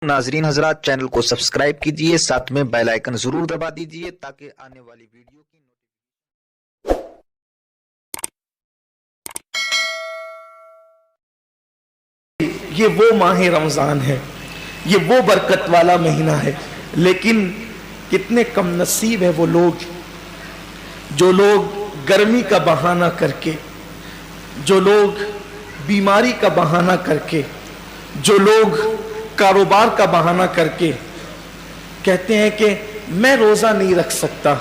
नाजरीन हजरात, चैनल को सब्सक्राइब कीजिए, साथ में बेल आइकन जरूर दबा दीजिए ताकि आने वाली वीडियो की ये वो माह रमजान है, ये वो बरकत वाला महीना है। लेकिन कितने कम नसीब है वो लोग जो लोग गर्मी का बहाना करके, जो लोग बीमारी का बहाना करके, जो लोग कारोबार का बहाना करके कहते हैं कि मैं रोजा नहीं रख सकता।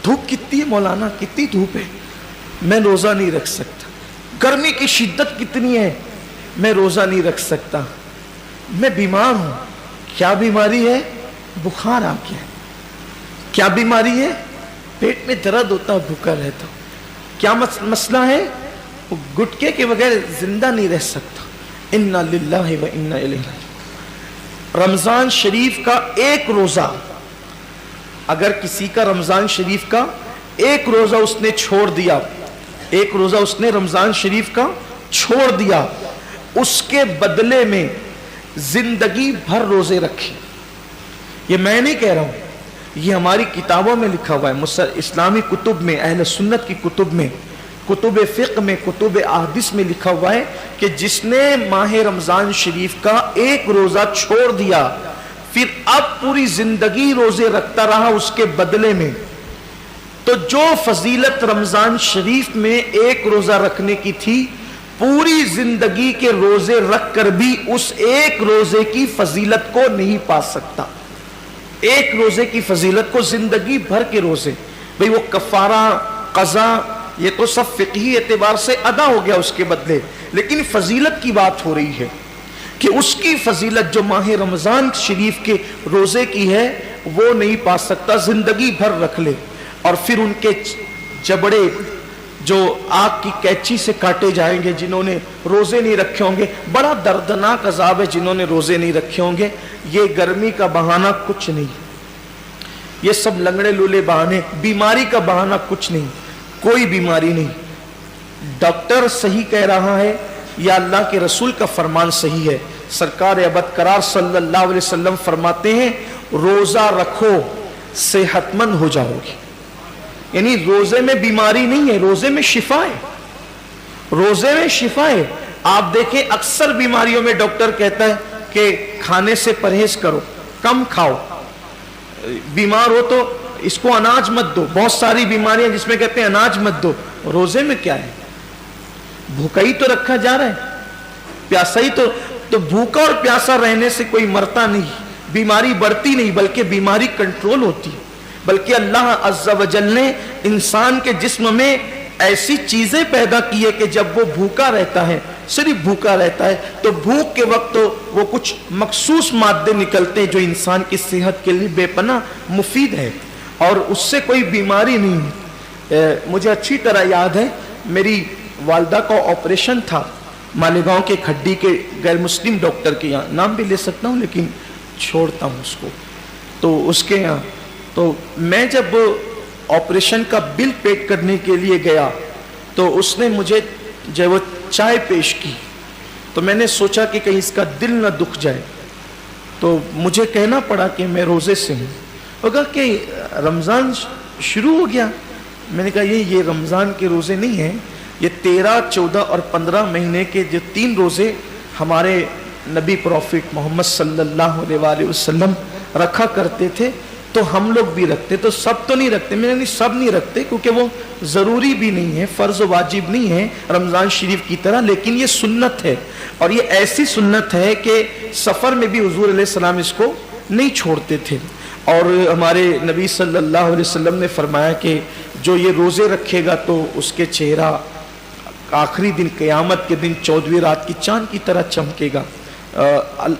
धूप कितनी है मौलाना, कितनी धूप है, मैं रोजा नहीं रख सकता। गर्मी की शिद्दत कितनी है, मैं रोजा नहीं रख सकता। मैं बीमार हूं। क्या बीमारी है? बुखार आ गया। क्या बीमारी है? पेट में दर्द होता, भूखा रहता। क्या मसला है? वो गुटके के बगैर जिंदा नहीं रह सकता। इन्ना लिल्लाहि व इन्ना इलैहि राजिऊन। रमजान शरीफ का एक रोजा, अगर किसी का रमजान शरीफ का एक रोजा उसने छोड़ दिया, एक रोजा उसने रमजान शरीफ का छोड़ दिया, उसके बदले में जिंदगी भर रोजे रखे। ये मैं नहीं कह रहा हूं, ये हमारी किताबों में लिखा हुआ है। इस्लामी कुतुब में, अहले सुन्नत की कुतुब में, कुतुब फिक़्ह में, कुतुब अहदीस में लिखा हुआ है कि जिसने माह रमजान शरीफ का एक रोजा छोड़ दिया, फिर अब पूरी जिंदगी रोजे रखता रहा उसके बदले में, तो जो फजीलत रमजान शरीफ में एक रोजा रखने की थी, पूरी जिंदगी के रोजे रख कर भी उस एक रोजे की फजीलत को नहीं पा सकता। एक रोजे की फजीलत को जिंदगी भर के रोजे, भाई वो कफारा, कज़ा, ये तो सब फिक़ही एतबार से अदा हो गया उसके बदले, लेकिन फजीलत की बात हो रही है कि उसकी फजीलत जो माह रमजान शरीफ के रोजे की है वो नहीं पा सकता, जिंदगी भर रख ले। और फिर उनके जबड़े जो आग की कैंची से काटे जाएंगे जिन्होंने रोजे नहीं रखे होंगे। बड़ा दर्दनाक अजाब है जिन्होंने रोजे नहीं रखे होंगे। ये गर्मी का बहाना कुछ नहीं, ये सब लंगड़े लूले बहाने, बीमारी का बहाना कुछ नहीं, कोई बीमारी नहीं। डॉक्टर सही कह रहा है या अल्लाह के रसूल का फरमान सही है? सरकार अबद करार सल्लल्लाहु अलैहि वसल्लम फरमाते हैं, रोजा रखो सेहतमंद हो जाओगे। यानी रोजे में बीमारी नहीं है, रोजे में शिफा है, रोजे में शिफा है। आप देखें अक्सर बीमारियों में डॉक्टर कहता है कि खाने से परहेज करो, कम खाओ, बीमार हो तो इसको अनाज मत दो। बहुत सारी बीमारियां जिसमें कहते हैं अनाज मत दो। रोजे में क्या है? भूखा ही तो रखा जा रहा है, प्यासा ही तो भूखा और प्यासा रहने से कोई मरता नहीं, बीमारी बढ़ती नहीं, बल्कि बीमारी कंट्रोल होती है। बल्कि अल्लाह अज़्ज़ा व जल ने इंसान के जिस्म में ऐसी चीजें पैदा की है कि जब वो भूखा रहता है, सिर्फ भूखा रहता है, तो भूख के वक्त तो वो कुछ मखसूस मादे निकलते हैं जो इंसान की सेहत के लिए बेपनाह मुफीद है और उससे कोई बीमारी नहीं। मुझे अच्छी तरह याद है, मेरी वालदा का ऑपरेशन था मालेगांव के खड्डी के गैर मुस्लिम डॉक्टर के यहाँ, नाम भी ले सकता हूँ लेकिन छोड़ता हूँ उसको, तो उसके यहाँ। तो मैं जब ऑपरेशन का बिल पे करने के लिए गया तो उसने मुझे जब वो चाय पेश की तो मैंने सोचा कि कहीं इसका दिल न दुख जाए, तो मुझे कहना पड़ा कि मैं रोज़े से हूँ। वो कहा कि रमज़ान शुरू हो गया। मैंने कहा ये रमज़ान के रोज़े नहीं हैं, ये 13, 14 और 15 महीने के जो 3 रोज़े हमारे नबी प्रॉफिट मोहम्मद सल्लल्लाहु अलैहि वसल्लम रखा करते थे, तो हम लोग भी रखते। तो सब तो नहीं रखते, मैंने नहीं सब नहीं रखते क्योंकि वो ज़रूरी भी नहीं है, फ़र्ज़ वाजिब नहीं है रमज़ान शरीफ की तरह, लेकिन ये सुन्नत है। और ये ऐसी सुन्नत है कि सफ़र में भी हुज़ूर अलैहिस्सलाम इसको नहीं छोड़ते थे। और हमारे नबी सल्लल्लाहु अलैहि वसल्लम ने फरमाया कि जो ये रोज़े रखेगा तो उसके चेहरा आखिरी दिन क़यामत के दिन 14वीं रात की चाँद की तरह चमकेगा।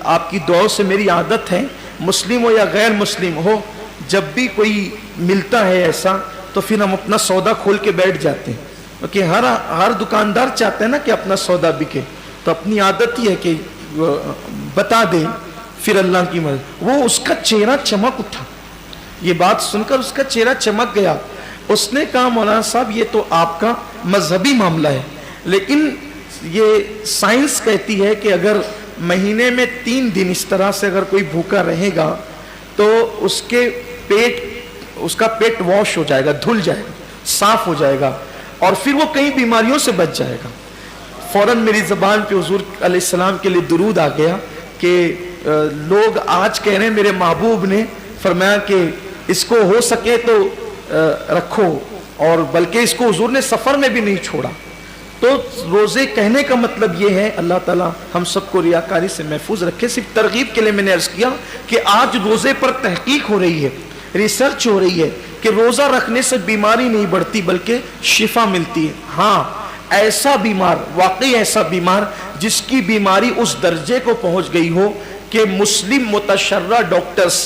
आपकी दुआओं से मेरी आदत है, मुस्लिम हो या गैर मुस्लिम हो, जब भी कोई मिलता है ऐसा तो फिर हम अपना सौदा खोल के बैठ जाते हैं, क्योंकि हर दुकानदार चाहता है ना कि अपना सौदा बिके। तो अपनी आदत ही है कि बता दे, फिर अल्लाह की मदद। वो उसका चेहरा चमक उठा, ये बात सुनकर उसका चेहरा चमक गया। उसने कहा मौलाना साहब ये तो आपका मजहबी मामला है, लेकिन ये साइंस कहती है कि अगर مہینے میں 3 دن اس طرح سے اگر کوئی بھوکا رہے گا تو اس کا پیٹ واش ہو جائے گا، دھل جائے گا، صاف ہو جائے گا، اور پھر وہ کئی بیماریوں سے بچ جائے گا۔ فوراً میری زبان پہ حضور علیہ السلام کے لیے درود آ گیا کہ لوگ آج کہہ رہے ہیں میرے محبوب نے فرمایا کہ اس کو ہو سکے تو رکھو، اور بلکہ اس کو حضور نے سفر میں بھی نہیں چھوڑا۔ تو روزے کہنے کا مطلب یہ ہے، اللہ تعالیٰ ہم سب کو ریاکاری سے محفوظ رکھے۔ صرف ترغیب کے لیے میں نے عرض کیا کہ آج روزے پر تحقیق ہو رہی ہے، ریسرچ ہو رہی ہے کہ روزہ رکھنے سے بیماری نہیں بڑھتی بلکہ شفا ملتی ہے۔ ہاں، ایسا بیمار، واقعی ایسا بیمار جس کی بیماری اس درجے کو پہنچ گئی ہو کہ مسلم متشرع ڈاکٹرز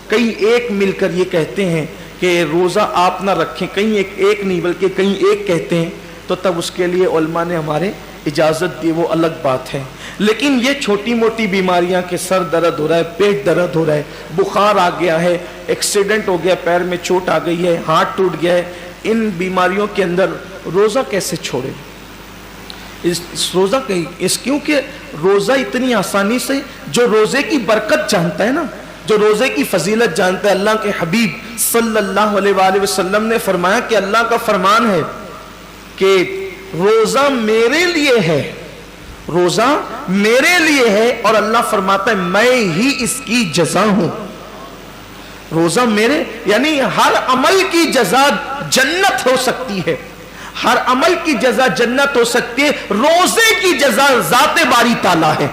کئی ایک مل کر یہ کہتے ہیں کہ روزہ آپ نہ رکھیں، کہیں ایک نہیں بلکہ کہیں ایک کہتے ہیں، تو تب اس کے لیے علماء نے ہمارے اجازت دی، وہ الگ بات ہے۔ لیکن یہ چھوٹی موٹی بیماریاں کہ سر درد ہو رہا ہے، پیٹ درد ہو رہا ہے، بخار آ گیا ہے، ایکسیڈنٹ ہو گیا، پیر میں چوٹ آ گئی ہے، ہاتھ ٹوٹ گیا ہے، ان بیماریوں کے اندر روزہ کیسے چھوڑے؟ روزہ کیونکہ روزہ اتنی آسانی سے، جو روزے کی برکت جانتا ہے نا، جو روزے کی فضیلت جانتا ہے، اللہ کے حبیب صلی اللہ علیہ وآلہ وسلم نے فرمایا کہ اللہ کا فرمان ہے کہ روزہ میرے لیے ہے، روزہ میرے لیے ہے، اور اللہ فرماتا ہے میں ہی اس کی جزا ہوں۔ روزہ میرے، یعنی ہر عمل کی جزا جنت ہو سکتی ہے، ہر عمل کی جزا جنت ہو سکتی ہے، روزے کی جزا ذات باری تعالیٰ ہے۔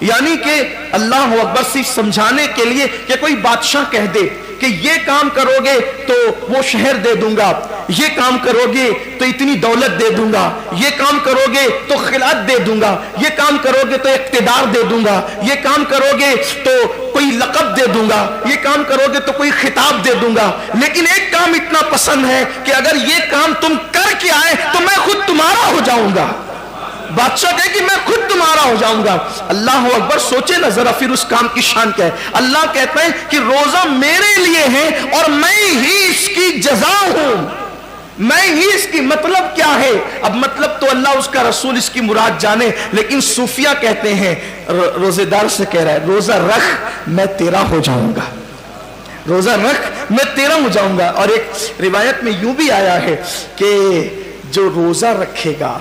یعنی کہ اللہ اکبر صرف سمجھانے کے لیے کہ کوئی بادشاہ کہہ دے کہ یہ کام کرو گے تو وہ شہر دے دوں گا، یہ کام کرو گے تو اتنی دولت دے دوں گا، یہ کام کرو گے تو خلعت دے دوں گا، یہ کام کرو گے تو اقتدار دے دوں گا، یہ کام کرو گے تو کوئی لقب دے دوں گا، یہ کام کرو گے تو کوئی خطاب دے دوں گا، لیکن ایک کام اتنا پسند ہے کہ اگر یہ کام تم کر کے آئے تو میں خود تمہارا ہو جاؤں گا۔ بادشاہ کہے کہ میں خود تمہارا ہو جاؤں گا۔ اللہ اکبر، سوچے نا ذرا پھر اس کام کی شان کیا ہے۔ اللہ کہتا ہے کہ روزہ میرے لیے ہے اور میں ہی اس کی جزا ہوں، میں ہی اس کی، مطلب کیا ہے؟ اب مطلب تو اللہ اس کا رسول اس کی مراد جانے، لیکن صوفیہ کہتے ہیں، روزے دار سے کہہ رہا ہے روزہ رکھ میں تیرا ہو جاؤں گا، روزہ رکھ میں تیرا ہو جاؤں گا۔ اور ایک روایت میں یوں بھی آیا ہے کہ جو روزہ رکھے گا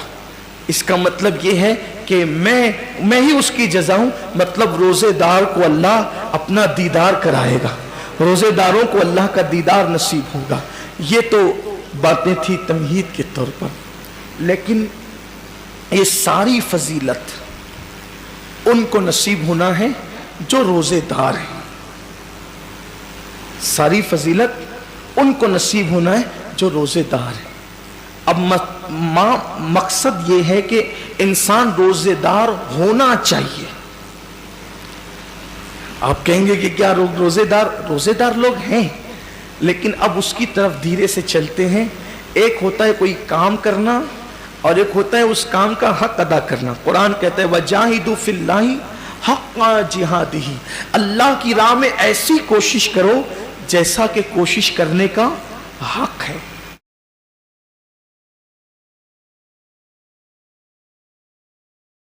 اس کا مطلب یہ ہے کہ میں ہی اس کی جزا ہوں، مطلب روزے دار کو اللہ اپنا دیدار کرائے گا، روزے داروں کو اللہ کا دیدار نصیب ہوگا۔ یہ تو باتیں تھی تمہید کے طور پر، لیکن یہ ساری فضیلت ان کو نصیب ہونا ہے جو روزے دار ہیں، ساری فضیلت ان کو نصیب ہونا ہے جو روزے دار ہیں۔ اب مقصد یہ ہے کہ انسان روزے دار ہونا چاہیے۔ آپ کہیں گے کہ کیا روزے دار لوگ ہیں، لیکن اب اس کی طرف دھیرے سے چلتے ہیں۔ ایک ہوتا ہے کوئی کام کرنا اور ایک ہوتا ہے اس کام کا حق ادا کرنا۔ قرآن کہتا ہے وَجَاهِدُوا فِي اللَّهِ حَقَّ جِهَادِهِ، اللہ کی راہ میں ایسی کوشش کرو جیسا کہ کوشش کرنے کا حق ہے۔